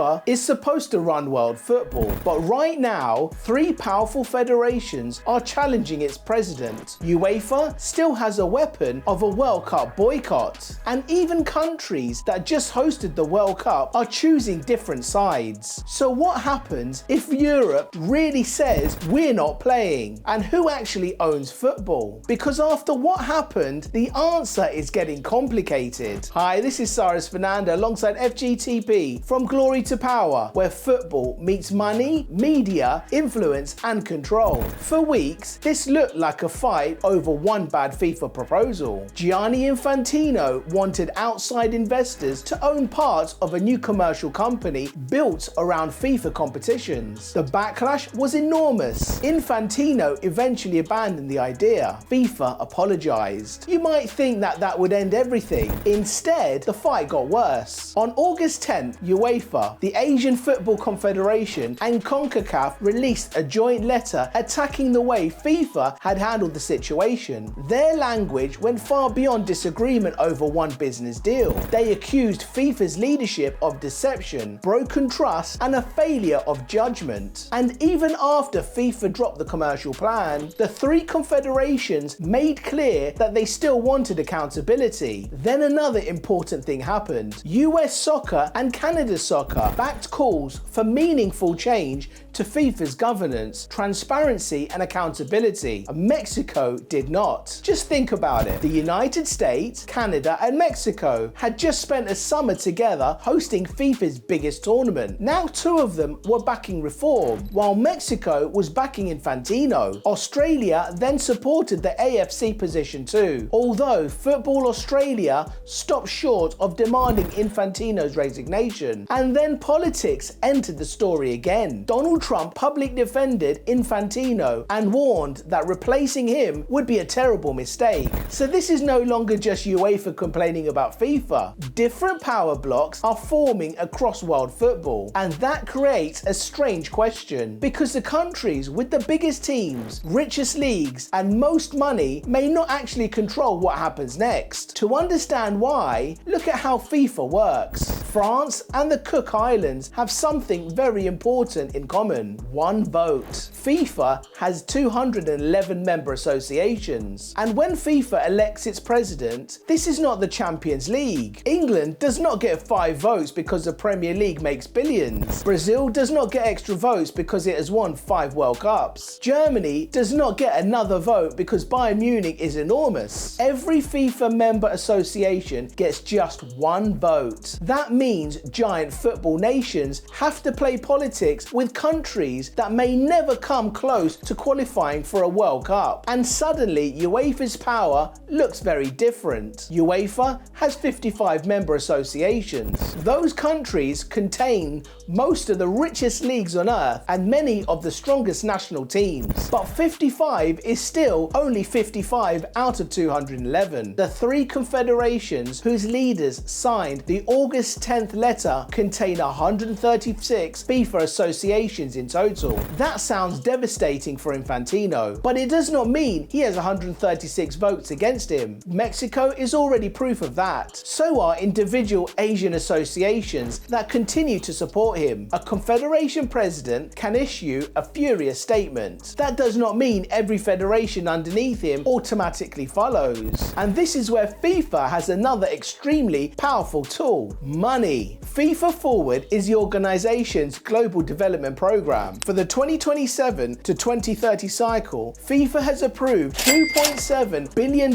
FIFA is supposed to run world football, but right now, three powerful federations are challenging its president. UEFA still has a weapon of a World Cup boycott, and even countries that just hosted the World Cup are choosing different sides. So what happens if Europe really says we're not playing? And who actually owns football? Because after what happened, the answer is getting complicated. Hi, this is Cyrus Fernando alongside FGTP from Glory to Power, where football meets money, media, influence and control. For weeks, this looked like a fight over one bad FIFA proposal. Gianni Infantino wanted outside investors to own parts of a new commercial company built around FIFA competitions. The backlash was enormous. Infantino eventually abandoned the idea. FIFA apologized. You might think that would end everything. Instead, the fight got worse. On August 10th, UEFA, the Asian Football Confederation, and CONCACAF released a joint letter attacking the way FIFA had handled the situation. Their language went far beyond disagreement over one business deal. They accused FIFA's leadership of deception, broken trust, and a failure of judgment. And even after FIFA dropped the commercial plan, the three confederations made clear that they still wanted accountability. Then another important thing happened. US Soccer and Canada Soccer backed calls for meaningful change to FIFA's governance, transparency and accountability. Mexico did not. Just think about it. The United States, Canada and Mexico had just spent a summer together hosting FIFA's biggest tournament. Now two of them were backing reform, while Mexico was backing Infantino. Australia then supported the AFC position too, although Football Australia stopped short of demanding Infantino's resignation. And then politics entered the story again. Donald Trump publicly defended Infantino and warned that replacing him would be a terrible mistake. So this is no longer just UEFA complaining about FIFA. Different power blocks are forming across world football, and that creates a strange question, because the countries with the biggest teams, richest leagues and most money may not actually control what happens next. To understand why, look at how FIFA works. France and the Cook Islands have something very important in common: one vote. FIFA has 211 member associations, and when FIFA elects its president, this is not the Champions League. England does not get 5 votes because the Premier League makes billions. Brazil does not get extra votes because it has won 5 World Cups. Germany does not get another vote because Bayern Munich is enormous. Every FIFA member association gets just 1 vote. That means giant football nations have to play politics with countries that may never come close to qualifying for a World Cup. And suddenly UEFA's power looks very different. UEFA has 55 member associations. Those countries contain most of the richest leagues on earth and many of the strongest national teams. But 55 is still only 55 out of 211. The three confederations whose leaders signed the August 10th letter contain 136 FIFA associations in total. That sounds devastating for Infantino, but it does not mean he has 136 votes against him. Mexico is already proof of that. So are individual Asian associations that continue to support him. A confederation president can issue a furious statement. That does not mean every federation underneath him automatically follows. And this is where FIFA has another extremely powerful tool: money. FIFA Forward is the organization's global development program. For the 2027 to 2030 cycle, FIFA has approved $2.7 billion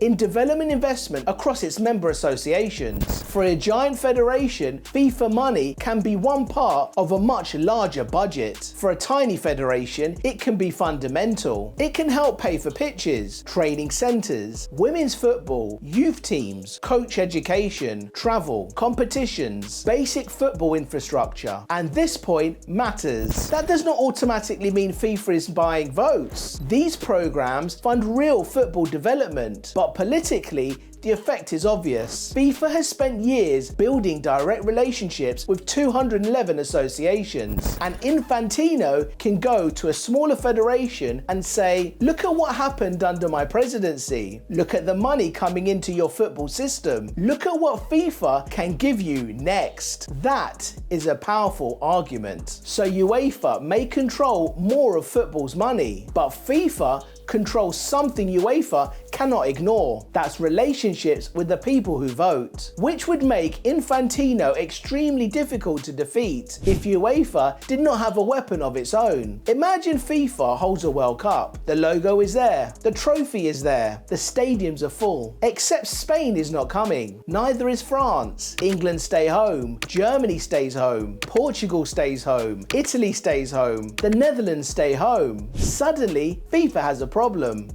in development investment across its member associations. For a giant federation, FIFA money can be one part of a much larger budget. For a tiny federation, it can be fundamental. It can help pay for pitches, training centers, women's football, youth teams, coach education, travel, competitions, basic football infrastructure. And this point matters. That does not automatically mean FIFA is buying votes. These programs fund real football development, but politically, the effect is obvious. FIFA has spent years building direct relationships with 211 associations, and Infantino can go to a smaller federation and say, look at what happened under my presidency. Look at the money coming into your football system. Look at what FIFA can give you next. That is a powerful argument. So UEFA may control more of football's money, but FIFA controls something UEFA cannot ignore. That's relationships with the people who vote, which would make Infantino extremely difficult to defeat if UEFA did not have a weapon of its own. Imagine FIFA holds a World Cup. The logo is there, the trophy is there, the stadiums are full, except Spain is not coming. Neither is France. England stay home, Germany stays home, Portugal stays home, Italy stays home, the Netherlands stay home. Suddenly, FIFA has a problem.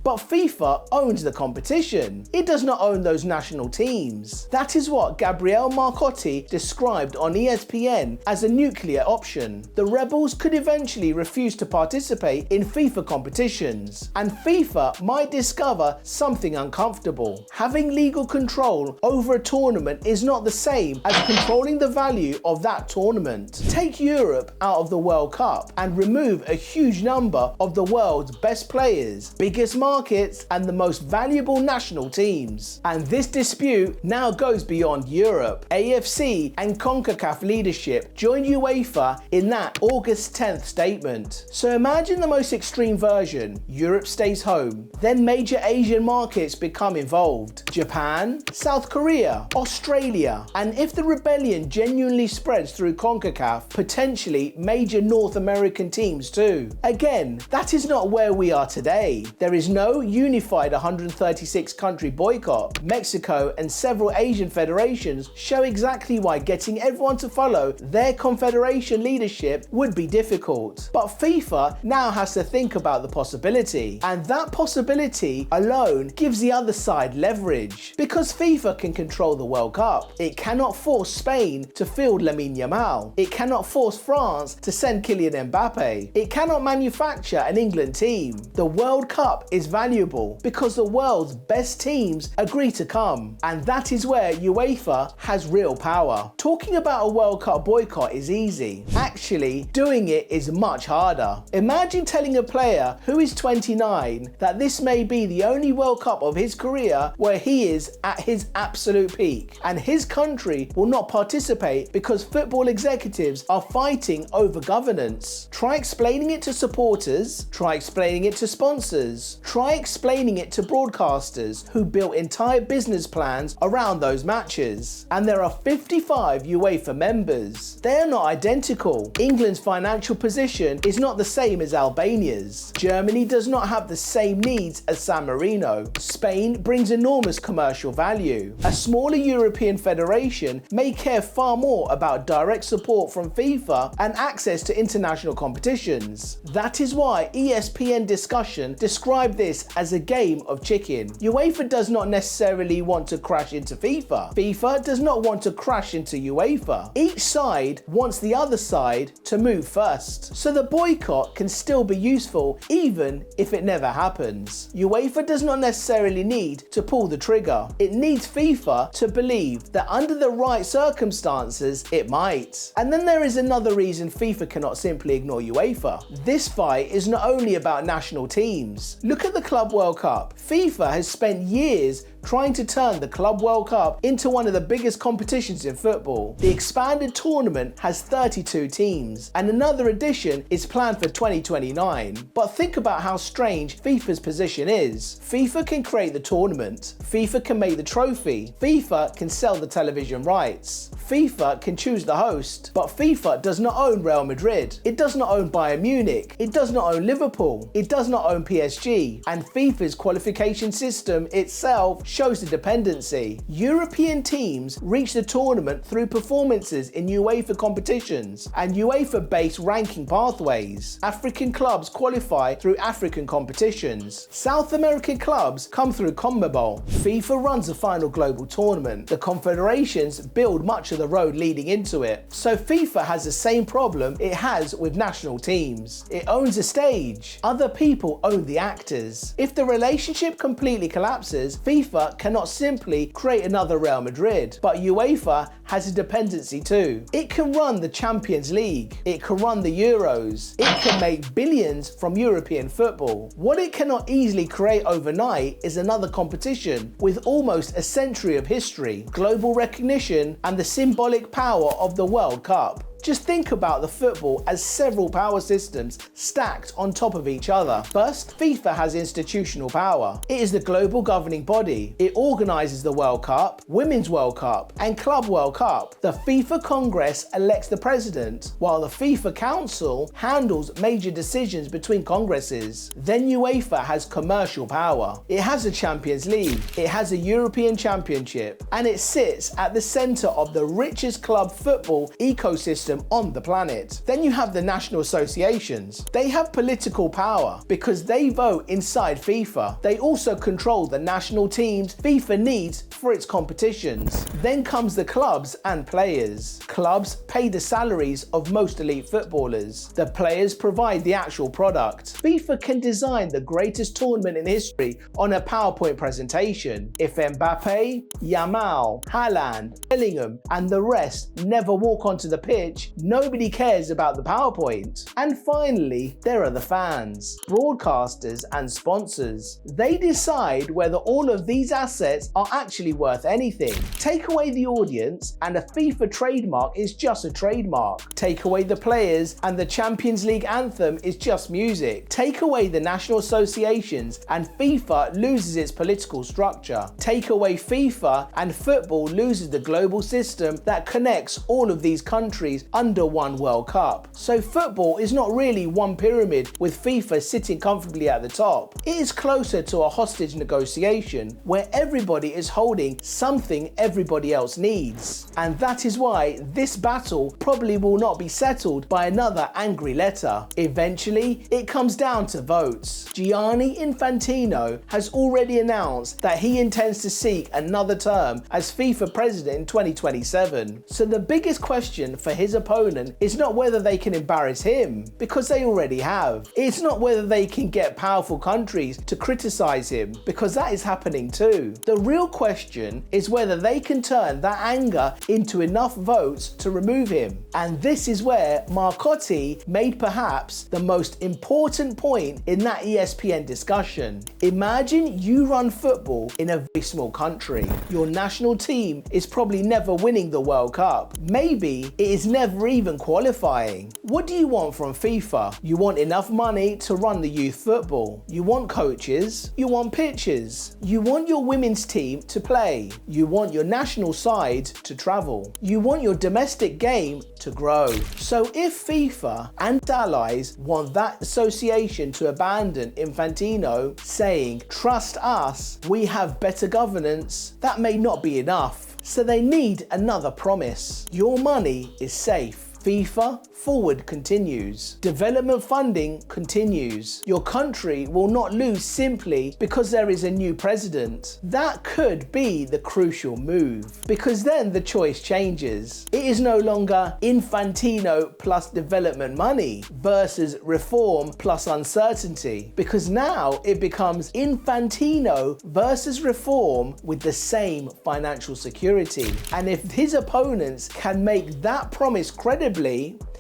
But FIFA owns the competition. It does not own those national teams. That is what Gabriele Marcotti described on ESPN as a nuclear option. The rebels could eventually refuse to participate in FIFA competitions, and FIFA might discover something uncomfortable. Having legal control over a tournament is not the same as controlling the value of that tournament. Take Europe out of the World Cup and remove a huge number of the world's best players, biggest markets, and the most valuable national teams. And this dispute now goes beyond Europe. AFC and CONCACAF leadership joined UEFA in that August 10th statement. So imagine the most extreme version. Europe stays home. Then major Asian markets become involved. Japan, South Korea, Australia, and if the rebellion genuinely spreads through CONCACAF, potentially major North American teams too. Again, that is not where we are today. There is no unified 136 country boycott. Mexico and several Asian federations show exactly why getting everyone to follow their confederation leadership would be difficult. But FIFA now has to think about the possibility, and that possibility alone gives the other side leverage, because FIFA can control the World Cup. It cannot force Spain to field Lamine Yamal. It cannot force France to send Kylian Mbappe. It cannot manufacture an England team. The World Cup is valuable because the world's best teams agree to come, and that is where UEFA has real power. Talking about a World Cup boycott is easy. Actually, doing it is much harder. Imagine telling a player who is 29 that this may be the only World Cup of his career where he is at his absolute peak, and his country will not participate because football executives are fighting over governance. Try explaining it to supporters, try explaining it to sponsors, try explaining it to broadcasters who built entire business plans around those matches. And there are 55 UEFA members. They are not identical. England's financial position is not the same as Albania's. Germany does not have the same needs as San Marino. Spain brings enormous commercial value. A smaller European federation may care far more about direct support from FIFA and access to international competitions. That is why ESPN Discussion described this as a game of chicken. UEFA does not necessarily want to crash into FIFA. FIFA does not want to crash into UEFA. Each side wants the other side to move first. So the boycott can still be useful even if it never happens. UEFA does not necessarily need to pull the trigger. It needs FIFA to believe that under the right circumstances, it might. And then there is another reason FIFA cannot simply ignore UEFA. This fight is not only about national teams. Look at the Club World Cup. FIFA has spent years trying to turn the Club World Cup into one of the biggest competitions in football. The expanded tournament has 32 teams, and another edition is planned for 2029. But think about how strange FIFA's position is. FIFA can create the tournament, FIFA can make the trophy, FIFA can sell the television rights, FIFA can choose the host, but FIFA does not own Real Madrid, it does not own Bayern Munich, it does not own Liverpool, it does not own PSG, and FIFA's qualification system itself shows the dependency. European teams reach the tournament through performances in UEFA competitions and UEFA-based ranking pathways. African clubs qualify through African competitions. South American clubs come through CONMEBOL. FIFA runs the final global tournament. The confederations build much of the road leading into it. So FIFA has the same problem it has with national teams. It owns the stage. Other people own the actors. If the relationship completely collapses, FIFA FIFA cannot simply create another Real Madrid, but UEFA has a dependency too. It can run the Champions League, it can run the Euros, it can make billions from European football. What it cannot easily create overnight is another competition with almost a century of history, global recognition, and the symbolic power of the World Cup. Just think about the football as several power systems stacked on top of each other. First, FIFA has institutional power. It is the global governing body. It organises the World Cup, Women's World Cup, and Club World Cup. The FIFA Congress elects the president, while the FIFA Council handles major decisions between congresses. Then UEFA has commercial power. It has a Champions League, it has a European Championship, and it sits at the centre of the richest club football ecosystem on the planet. Then you have the national associations. They have political power because they vote inside FIFA. They also control the national teams FIFA needs for its competitions. Then comes the clubs and players. Clubs pay the salaries of most elite footballers. The players provide the actual product. FIFA can design the greatest tournament in history on a PowerPoint presentation. If Mbappe, Yamal, Haaland, Bellingham, and the rest never walk onto the pitch, nobody cares about the PowerPoint. And finally, there are the fans, broadcasters, and sponsors. They decide whether all of these assets are actually worth anything. Take away the audience, and a FIFA trademark is just a trademark. Take away the players, and the Champions League anthem is just music. Take away the national associations, and FIFA loses its political structure. Take away FIFA, and football loses the global system that connects all of these countries under one World Cup. So football is not really one pyramid with FIFA sitting comfortably at the top. It is closer to a hostage negotiation where everybody is holding something everybody else needs. And that is why this battle probably will not be settled by another angry letter. Eventually, it comes down to votes. Gianni Infantino has already announced that he intends to seek another term as FIFA president in 2027. So the biggest question for his opponent is not whether they can embarrass him, because they already have. It's not whether they can get powerful countries to criticize him, because that is happening too. The real question is whether they can turn that anger into enough votes to remove him. And this is where Marcotti made perhaps the most important point in that ESPN discussion. Imagine you run football in a very small country. Your national team is probably never winning the World Cup. Maybe it is never even qualifying. What do you want from FIFA? You want enough money to run the youth football. You want coaches. You want pitches. You want your women's team to play. You want your national side to travel. You want your domestic game to grow. So if FIFA and its allies want that association to abandon Infantino, saying, "Trust us, we have better governance," that may not be enough. So they need another promise. Your money is safe. FIFA forward continues. Development funding continues. Your country will not lose simply because there is a new president. That could be the crucial move, because then the choice changes. It is no longer Infantino plus development money versus reform plus uncertainty, because now it becomes Infantino versus reform with the same financial security. And if his opponents can make that promise credibly,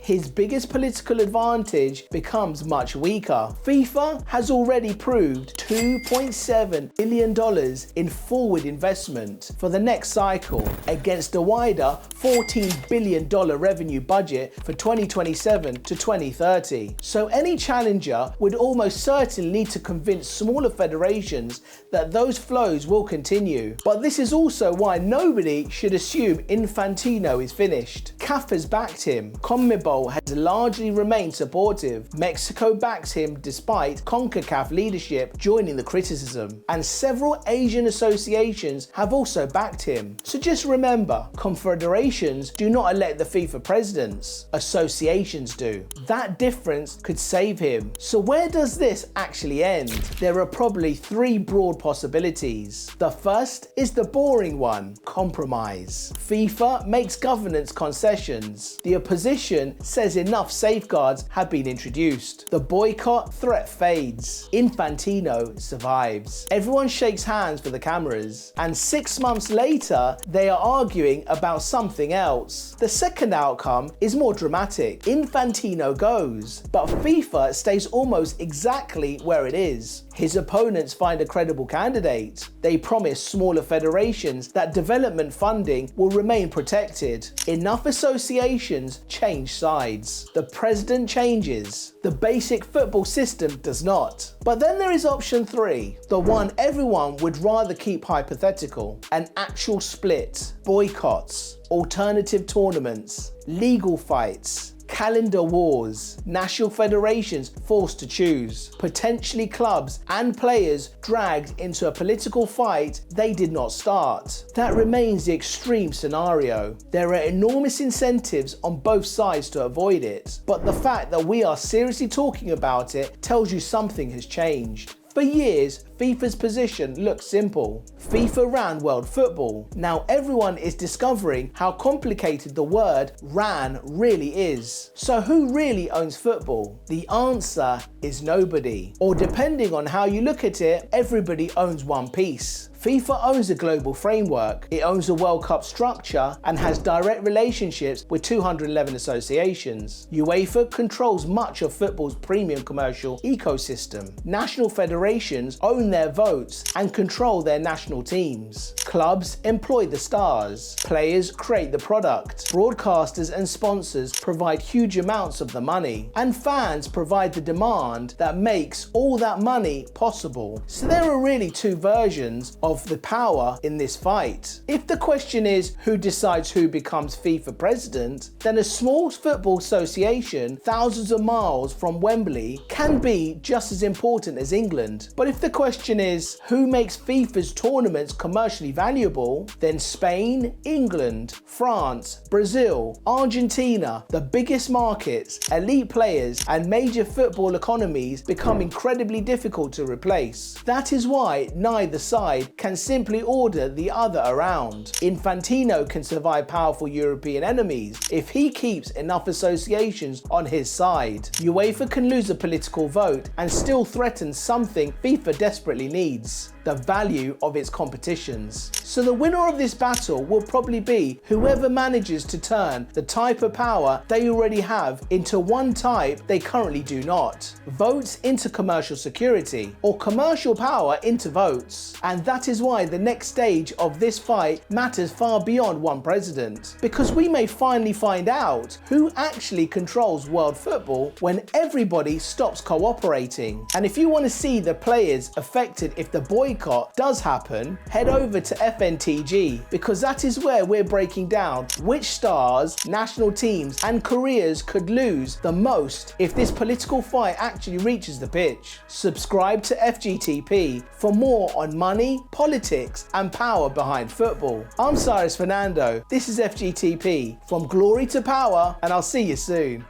his biggest political advantage becomes much weaker. FIFA has already proved $2.7 billion in forward investment for the next cycle against a wider $14 billion revenue budget for 2027 to 2030. So any challenger would almost certainly need to convince smaller federations that those flows will continue. But this is also why nobody should assume Infantino is finished. CAF has backed him. CONMEBOL has largely remained supportive. Mexico backs him despite CONCACAF leadership joining the criticism. And several Asian associations have also backed him. So just remember, confederations do not elect the FIFA presidents. Associations do. That difference could save him. So where does this actually end? There are probably three broad possibilities. The first is the boring one: compromise. FIFA makes governance concessions. The opposition says enough safeguards have been introduced. The boycott threat fades. Infantino survives. Everyone shakes hands for the cameras. And 6 months later, they are arguing about something else. The second outcome is more dramatic. Infantino goes, but FIFA stays almost exactly where it is. His opponents find a credible candidate. They promise smaller federations that development funding will remain protected. Enough associations change sides. The president changes. The basic football system does not. But then there is option 3, the one everyone would rather keep hypothetical: an actual split, boycotts, alternative tournaments, legal fights, calendar wars, national federations forced to choose, potentially clubs and players dragged into a political fight they did not start. That remains the extreme scenario. There are enormous incentives on both sides to avoid it, but the fact that we are seriously talking about it tells you something has changed. For years, FIFA's position looked simple. FIFA ran world football. Now everyone is discovering how complicated the word "ran" really is. So who really owns football? The answer is nobody. Or depending on how you look at it, everybody owns one piece. FIFA owns a global framework, it owns a World Cup structure and has direct relationships with 211 associations. UEFA controls much of football's premium commercial ecosystem. National federations own their votes and control their national teams. Clubs employ the stars. Players create the product. Broadcasters and sponsors provide huge amounts of the money. And fans provide the demand that makes all that money possible. So there are really two versions of the power in this fight. If the question is who decides who becomes FIFA president, then a small football association thousands of miles from Wembley can be just as important as England. But if the question is who makes FIFA's tournaments commercially valuable, then Spain, England, France, Brazil, Argentina, the biggest markets, elite players and major football economies become incredibly difficult to replace. That is why neither side can simply order the other around. Infantino can survive powerful European enemies if he keeps enough associations on his side. UEFA can lose a political vote and still threaten something FIFA desperately needs: the value of its competitions. So the winner of this battle will probably be whoever manages to turn the type of power they already have into one type they currently do not. Votes into commercial security, or commercial power into votes. And that is why the next stage of this fight matters far beyond one president. Because we may finally find out who actually controls world football when everybody stops cooperating. And if you want to see the players affected if the boycott does happen, head over to FNTG, because that is where we're breaking down which stars, national teams and careers could lose the most if this political fight actually reaches the pitch. Subscribe to FGTP for more on money, politics and power behind football. I'm Cyrus Fernando, this is FGTP, from glory to power, and I'll see you soon.